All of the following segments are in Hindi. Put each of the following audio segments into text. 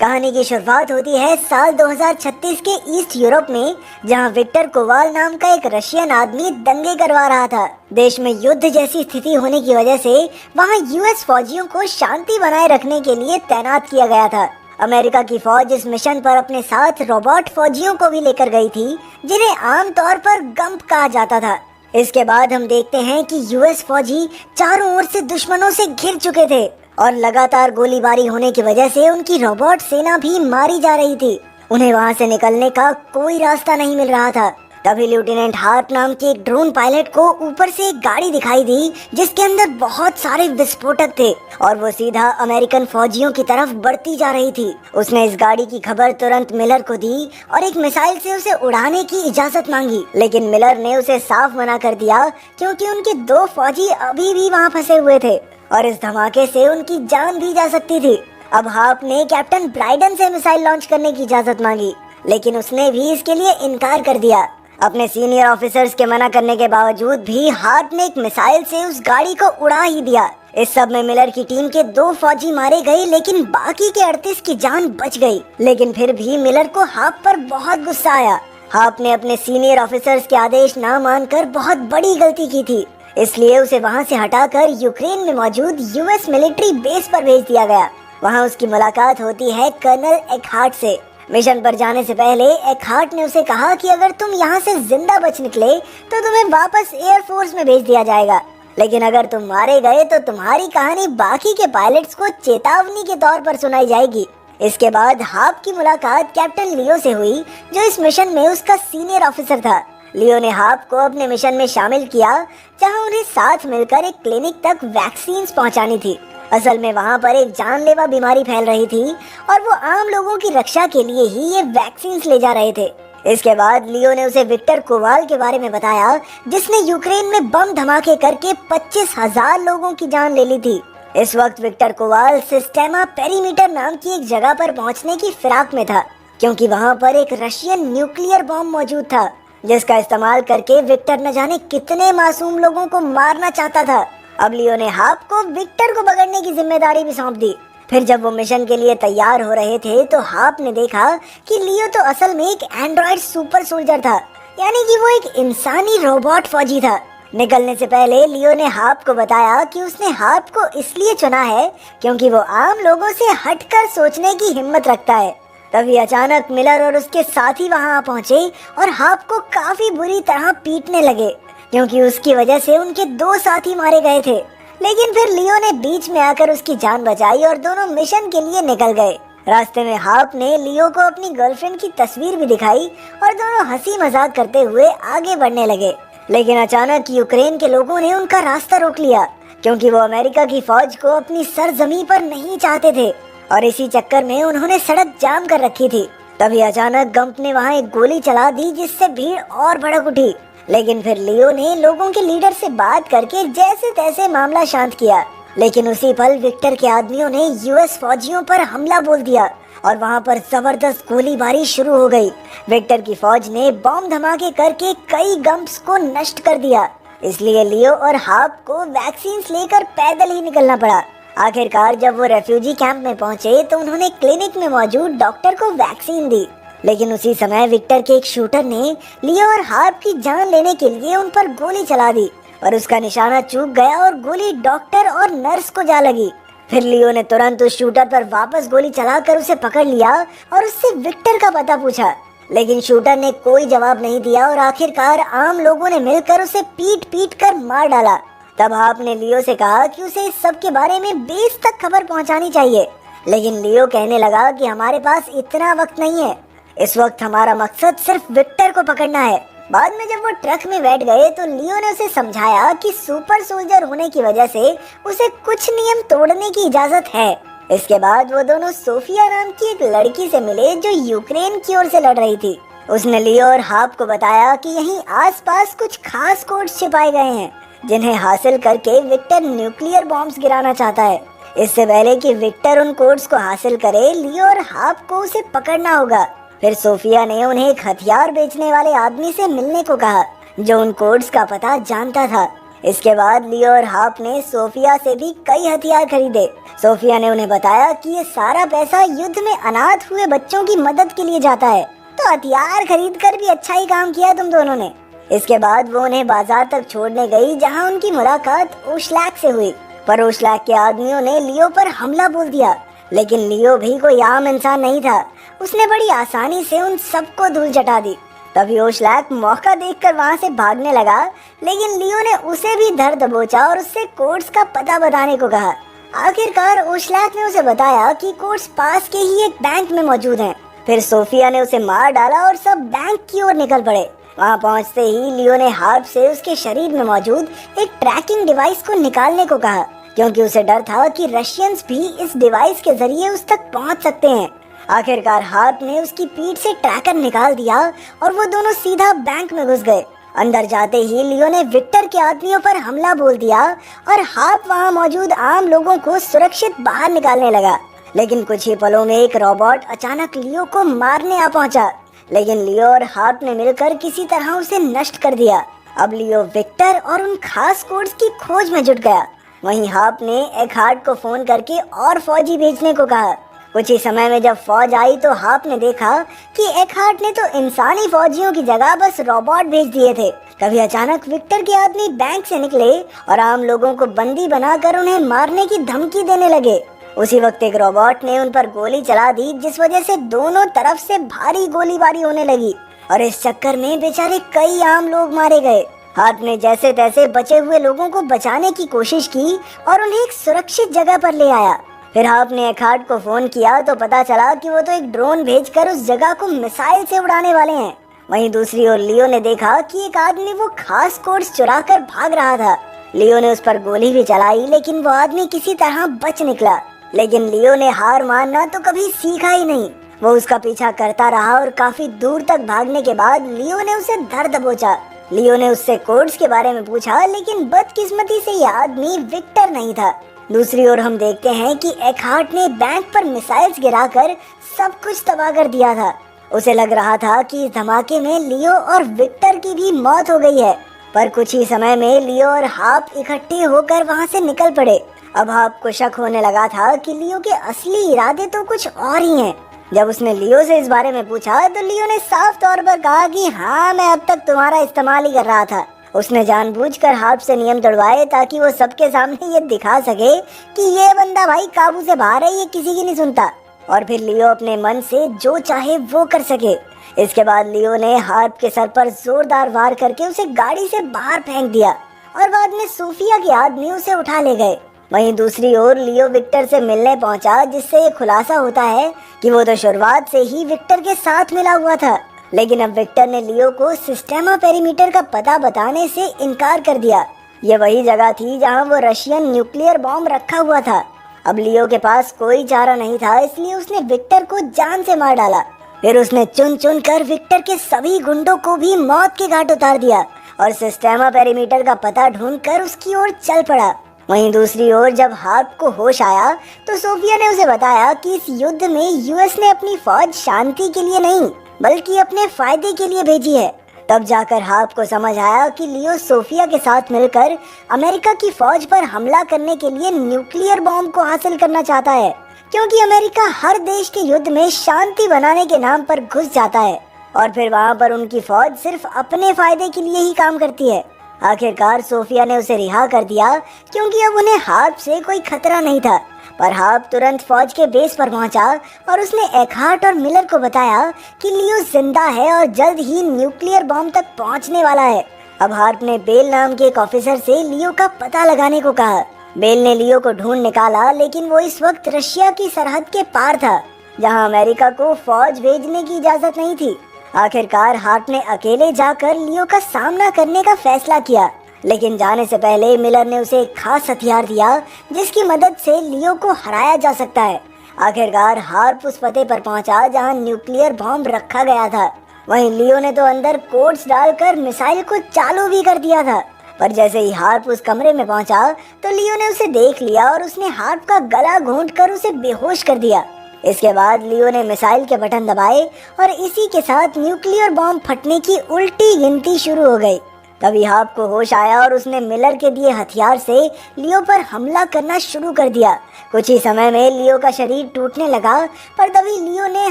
कहानी की शुरुआत होती है साल 2036 के ईस्ट यूरोप में, जहां विक्टर कोवाल नाम का एक रशियन आदमी दंगे करवा रहा था। देश में युद्ध जैसी स्थिति होने की वजह से वहां यूएस फौजियों को शांति बनाए रखने के लिए तैनात किया गया था। अमेरिका की फौज इस मिशन पर अपने साथ रोबोट फौजियों को भी लेकर गई थी, जिन्हें आमतौर पर गंप कहा जाता था। इसके बाद हम देखते हैं कि यूएस फौजी चारों ओर से दुश्मनों से घिर चुके थे और लगातार गोलीबारी होने की वजह से उनकी रोबोट सेना भी मारी जा रही थी। उन्हें वहां से निकलने का कोई रास्ता नहीं मिल रहा था। तभी लेफ्टिनेंट हार्प नाम के एक ड्रोन पायलट को ऊपर से एक गाड़ी दिखाई दी, जिसके अंदर बहुत सारे विस्फोटक थे और वो सीधा अमेरिकन फौजियों की तरफ बढ़ती जा रही थी। उसने इस गाड़ी की खबर तुरंत मिलर को दी और एक मिसाइल से उसे उड़ाने की इजाजत मांगी, लेकिन मिलर ने उसे साफ मना कर दिया क्योंकि उनके 2 फौजी अभी भी वहाँ फंसे हुए थे और इस धमाके से उनकी जान भी जा सकती थी। अब हार्प ने कैप्टन ब्राइडन से मिसाइल लॉन्च करने की इजाजत मांगी, लेकिन उसने भी इसके लिए इनकार कर दिया। अपने सीनियर ऑफिसर्स के मना करने के बावजूद भी हार्प ने एक मिसाइल से उस गाड़ी को उड़ा ही दिया। इस सब में मिलर की टीम के 2 फौजी मारे गए, लेकिन बाकी के 38 की जान बच गई। लेकिन फिर भी मिलर को हार्प पर बहुत गुस्सा आया। हार्प ने अपने सीनियर ऑफिसर्स के आदेश ना मानकर बहुत बड़ी गलती की थी, इसलिए उसे वहां से हटाकर यूक्रेन में मौजूद यूएस मिलिट्री बेस पर भेज दिया गया। वहां उसकी मुलाकात होती है कर्नल एकहार्ट से। मिशन पर जाने से पहले एकहार्ट ने उसे कहा कि अगर तुम यहाँ से जिंदा बच निकले तो तुम्हें वापस एयरफोर्स में भेज दिया जाएगा, लेकिन अगर तुम मारे गए तो तुम्हारी कहानी बाकी के पायलट्स को चेतावनी के तौर पर सुनाई जाएगी। इसके बाद हार्प की मुलाकात कैप्टन लियो से हुई, जो इस मिशन में उसका सीनियर ऑफिसर था। लियो ने हार्प को अपने मिशन में शामिल किया, जहां उन्हें साथ मिलकर एक क्लिनिक तक वैक्सीन पहुंचानी थी। असल में वहां पर एक जानलेवा बीमारी फैल रही थी और वो आम लोगों की रक्षा के लिए ही ये वैक्सीन ले जा रहे थे। इसके बाद लियो ने उसे विक्टर कोवाल के बारे में बताया, जिसने यूक्रेन में बम धमाके करके 25,000 लोगों की जान ले ली थी। इस वक्त विक्टर कोवाल सिस्टेमा पेरीमीटर नाम की एक जगह पर पहुंचने की फिराक में था, क्योंकि वहां पर एक रशियन न्यूक्लियर बम मौजूद था, जिसका इस्तेमाल करके विक्टर न जाने कितने मासूम लोगों को मारना चाहता था। अब लियो ने हार्प को विक्टर को पकड़ने की जिम्मेदारी भी सौंप दी। फिर जब वो मिशन के लिए तैयार हो रहे थे तो हार्प ने देखा कि लियो तो असल में एक एंड्रॉइड सुपर सोल्जर था, यानी कि वो एक इंसानी रोबोट फौजी था। निकलने से पहले लियो ने हार्प को बताया कि उसने हार्प को इसलिए चुना है क्योंकि वो आम लोगों से हटकर सोचने की हिम्मत रखता है। तभी अचानक मिलर और उसके साथी वहां पहुंचे और हार्प को काफी बुरी तरह पीटने लगे, क्योंकि उसकी वजह से उनके 2 साथी मारे गए थे। लेकिन फिर लियो ने बीच में आकर उसकी जान बचाई और दोनों मिशन के लिए निकल गए। रास्ते में हार्प ने लियो को अपनी गर्लफ्रेंड की तस्वीर भी दिखाई और दोनों हंसी मजाक करते हुए आगे बढ़ने लगे। लेकिन अचानक यूक्रेन के लोगों ने उनका रास्ता रोक लिया, क्योंकि वो अमेरिका की फौज को अपनी सरजमी पर नहीं चाहते थे और इसी चक्कर में उन्होंने सड़क जाम कर रखी थी। तभी अचानक गंप ने वहाँ एक गोली चला दी, जिससे भीड़ और भड़क उठी। लेकिन फिर लियो ने लोगों के लीडर से बात करके जैसे तैसे मामला शांत किया। लेकिन उसी पल विक्टर के आदमियों ने यूएस फौजियों पर हमला बोल दिया और वहाँ पर जबरदस्त गोलीबारी शुरू हो गई। विक्टर की फौज ने बम धमाके करके कई गंप्स को नष्ट कर दिया, इसलिए लियो और हार्प को वैक्सीन लेकर पैदल ही निकलना पड़ा। आखिरकार जब वो रेफ्यूजी कैंप में पहुंचे तो उन्होंने क्लिनिक में मौजूद डॉक्टर को वैक्सीन दी। लेकिन उसी समय विक्टर के एक शूटर ने लियो और हार्प की जान लेने के लिए उन पर गोली चला दी और उसका निशाना चूक गया और गोली डॉक्टर और नर्स को जा लगी। फिर लियो ने तुरंत उस शूटर पर वापस गोली चलाकर उसे पकड़ लिया और उससे विक्टर का पता पूछा, लेकिन शूटर ने कोई जवाब नहीं दिया और आखिरकार आम लोगों ने मिलकर उसे पीट पीट कर मार डाला। तब हार्प ने लियो से कहा कि उसे इस सब के बारे में बेस तक खबर पहुंचानी चाहिए, लेकिन लियो कहने लगा कि हमारे पास इतना वक्त नहीं है, इस वक्त हमारा मकसद सिर्फ विक्टर को पकड़ना है। बाद में जब वो ट्रक में बैठ गए तो लियो ने उसे समझाया कि सुपर सोल्जर होने की वजह से उसे कुछ नियम तोड़ने की इजाजत है। इसके बाद वो दोनों सोफिया नाम की एक लड़की से मिले, जो यूक्रेन की ओर से लड़ रही थी। उसने लियो और हार्प को बताया कि यहीं आसपास कुछ खास कोड्स छिपाए गए हैं, जिन्हें हासिल करके विक्टर न्यूक्लियर बॉम्ब्स गिराना चाहता है। इससे पहले कि विक्टर उन कोड्स को हासिल करे, लियो और हार्प को उसे पकड़ना होगा। फिर सोफिया ने उन्हें एक हथियार बेचने वाले आदमी से मिलने को कहा, जो उन कोड्स का पता जानता था। इसके बाद लियो और हार्प ने सोफिया से भी कई हथियार खरीदे। सोफिया ने उन्हें बताया कि ये सारा पैसा युद्ध में अनाथ हुए बच्चों की मदद के लिए जाता है, तो हथियार खरीद कर भी अच्छा ही काम किया तुम दोनों ने। इसके बाद वो उन्हें बाजार तक छोड़ने गई, जहाँ उनकी मुलाकात ओशलैक से हुई। पर ओशलैक के आदमियों ने लियो पर हमला बोल दिया, लेकिन लियो भी कोई आम इंसान नहीं था। उसने बड़ी आसानी से उन सबको धूल चटा दी। तभी ओशलैक मौका देखकर वहां से भागने लगा, लेकिन लियो ने उसे भी धर दबोचा और उससे कोड्स का पता बताने को कहा। आखिरकार ओशलैक ने उसे बताया कि कोड्स पास के ही एक बैंक में मौजूद हैं। फिर सोफिया ने उसे मार डाला और सब बैंक की ओर निकल पड़े। वहां पहुंचते ही लियो ने हार्प से उसके शरीर में मौजूद एक ट्रैकिंग डिवाइस को निकालने को कहा, क्योंकि उसे डर था कि रशियंस भी इस डिवाइस के जरिए उस तक पहुंच सकते हैं। आखिरकार हार्प ने उसकी पीठ से ट्रैकर निकाल दिया और वो दोनों सीधा बैंक में घुस गए। अंदर जाते ही लियो ने विक्टर के आदमियों पर हमला बोल दिया और हार्प वहां मौजूद आम लोगों को सुरक्षित बाहर निकालने लगा। लेकिन कुछ ही पलों में एक रोबोट अचानक लियो को मारने आ पहुंचा, लेकिन लियो और हार्प ने मिलकर किसी तरह उसे नष्ट कर दिया। अब लियो विक्टर और उन खास कोड्स की खोज में जुट गया। वहीं हार्प ने एकहार्ट को फोन करके और फौजी भेजने को कहा। कुछ ही समय में जब फौज आई तो हार्प ने देखा कि एकहार्ट ने तो इंसानी फौजियों की जगह बस रोबोट भेज दिए थे। तभी अचानक विक्टर के आदमी बैंक से निकले और आम लोगों को बंदी बनाकर उन्हें मारने की धमकी देने लगे। उसी वक्त एक रोबोट ने उन पर गोली चला दी, जिस वजह से दोनों तरफ से भारी गोलीबारी होने लगी और इस चक्कर में बेचारे कई आम लोग मारे गए। हार्प ने जैसे तैसे बचे हुए लोगों को बचाने की कोशिश की और उन्हें एक सुरक्षित जगह पर ले आया। फिर हार्प ने एकहार्ट को फोन किया तो पता चला कि वो तो एक ड्रोन भेजकर उस जगह को मिसाइल से उड़ाने वाले हैं। वहीं दूसरी ओर लियो ने देखा कि एक आदमी वो खास कोड्स चुराकर भाग रहा था। लियो ने उस पर गोली भी चलाई, लेकिन वो आदमी किसी तरह बच निकला। लेकिन लियो ने हार मानना तो कभी सीखा ही नहीं। वो उसका पीछा करता रहा और काफी दूर तक भागने के बाद लियो ने उसे धर दबोचा। लियो ने उससे कोड्स के बारे में पूछा, लेकिन बदकिस्मती से यह आदमी विक्टर नहीं था। दूसरी ओर हम देखते हैं कि एकहार्ट ने बैंक पर मिसाइल्स गिराकर सब कुछ तबाह कर दिया था। उसे लग रहा था कि इस धमाके में लियो और विक्टर की भी मौत हो गई है। पर कुछ ही समय में लियो और हार्प इकट्ठे होकर वहां से निकल पड़े। अब हार्प को शक होने लगा था कि लियो के असली इरादे तो कुछ और ही हैं। जब उसने लियो से इस बारे में पूछा तो लियो ने साफ तौर पर कहा कि हाँ, मैं अब तक तुम्हारा इस्तेमाल ही कर रहा था। उसने जानबूझकर हार्प से नियम तोड़वाए ताकि वो सबके सामने ये दिखा सके कि ये बंदा भाई काबू से बाहर है, ये किसी की नहीं सुनता, और फिर लियो अपने मन से जो चाहे वो कर सके। इसके बाद लियो ने हार्प के सर पर जोरदार वार करके उसे गाड़ी से बाहर फेंक दिया और बाद में सोफिया के आदमी उसे उठा ले गए। वहीं दूसरी ओर लियो विक्टर से मिलने पहुंचा, जिससे ये खुलासा होता है कि वो तो शुरुआत से ही विक्टर के साथ मिला हुआ था। लेकिन अब विक्टर ने लियो को सिस्टेमा पेरीमीटर का पता बताने से इनकार कर दिया। ये वही जगह थी जहां वो रशियन न्यूक्लियर बॉम्ब रखा हुआ था। अब लियो के पास कोई चारा नहीं था, इसलिए उसने विक्टर को जान से मार डाला। फिर उसने चुन चुन कर विक्टर के सभी गुंडों को भी मौत के घाट उतार दिया और सिस्टेमा पेरीमीटर का पता ढूंढकर उसकी ओर चल पड़ा। वहीं दूसरी ओर जब हार्प को होश आया तो सोफिया ने उसे बताया कि इस युद्ध में यूएस ने अपनी फौज शांति के लिए नहीं बल्कि अपने फायदे के लिए भेजी है। तब जाकर हार्प को समझ आया कि लियो सोफिया के साथ मिलकर अमेरिका की फौज पर हमला करने के लिए न्यूक्लियर बॉम्ब को हासिल करना चाहता है, क्योंकि अमेरिका हर देश के युद्ध में शांति बनाने के नाम पर घुस जाता है और फिर वहां पर उनकी फौज सिर्फ अपने फायदे के लिए ही काम करती है। आखिरकार सोफिया ने उसे रिहा कर दिया, क्योंकि अब उन्हें हार्प से कोई खतरा नहीं था। पर हार्प तुरंत फौज के बेस पर पहुंचा और उसने एकहार्ट और मिलर को बताया कि लियो जिंदा है और जल्द ही न्यूक्लियर बॉम्ब तक पहुंचने वाला है। अब हार्प ने बेल नाम के एक ऑफिसर से लियो का पता लगाने को कहा। बेल ने लियो को ढूंढ निकाला, लेकिन वो इस वक्त रशिया की सरहद के पार था, जहां अमेरिका को फौज भेजने की इजाजत नहीं थी। आखिरकार हार्प ने अकेले जाकर लियो का सामना करने का फैसला किया, लेकिन जाने से पहले मिलर ने उसे एक खास हथियार दिया जिसकी मदद से लियो को हराया जा सकता है। आखिरकार हार्प उस पते पर पहुंचा जहां न्यूक्लियर बॉम्ब रखा गया था। वहीं लियो ने तो अंदर कोड्स डालकर मिसाइल को चालू भी कर दिया था। पर जैसे ही हार्प उस कमरे में पहुंचा तो लियो ने उसे देख लिया और उसने हार्प का गला घोंटकर उसे बेहोश कर दिया। इसके बाद लियो ने मिसाइल के बटन दबाए और इसी के साथ न्यूक्लियर बॉम्ब फटने की उल्टी गिनती शुरू हो गई। तभी हाप को होश आया और उसने मिलर के दिए हथियार से लियो पर हमला करना शुरू कर दिया। कुछ ही समय में लियो का शरीर टूटने लगा, पर तभी लियो ने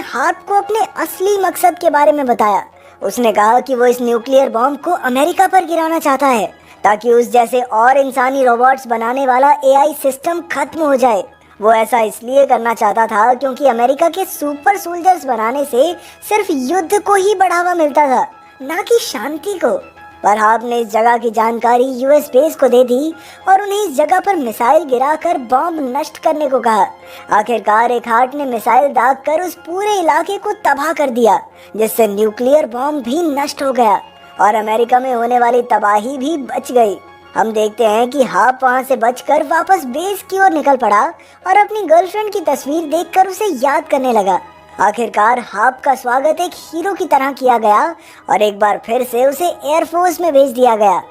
हाप को अपने असली मकसद के बारे में बताया। उसने कहा कि वो इस न्यूक्लियर बॉम्ब को अमेरिका पर गिराना चाहता है ताकि उस जैसे और इंसानी रोबोट्स बनाने वाला एआई सिस्टम खत्म हो जाए। वो ऐसा इसलिए करना चाहता था क्योंकि अमेरिका के सुपर सोल्जर्स बनाने से सिर्फ युद्ध को ही बढ़ावा मिलता था, ना कि शांति को। पर हाप ने इस जगह की जानकारी यूएस बेस को दे दी और उन्हें इस जगह पर मिसाइल गिराकर बॉम्ब नष्ट करने को कहा। आखिरकार एक हार्ट ने मिसाइल दागकर उस पूरे इलाके को तबाह कर दिया, जिससे न्यूक्लियर बॉम्ब भी नष्ट हो गया और अमेरिका में होने वाली तबाही भी बच गई। हम देखते हैं कि हाप वहां से बचकर वापस बेस की ओर निकल पड़ा और अपनी गर्लफ्रेंड की तस्वीर देखकर उसे याद करने लगा। आखिरकार हाप का स्वागत एक हीरो की तरह किया गया और एक बार फिर से उसे एयरफोर्स में भेज दिया गया।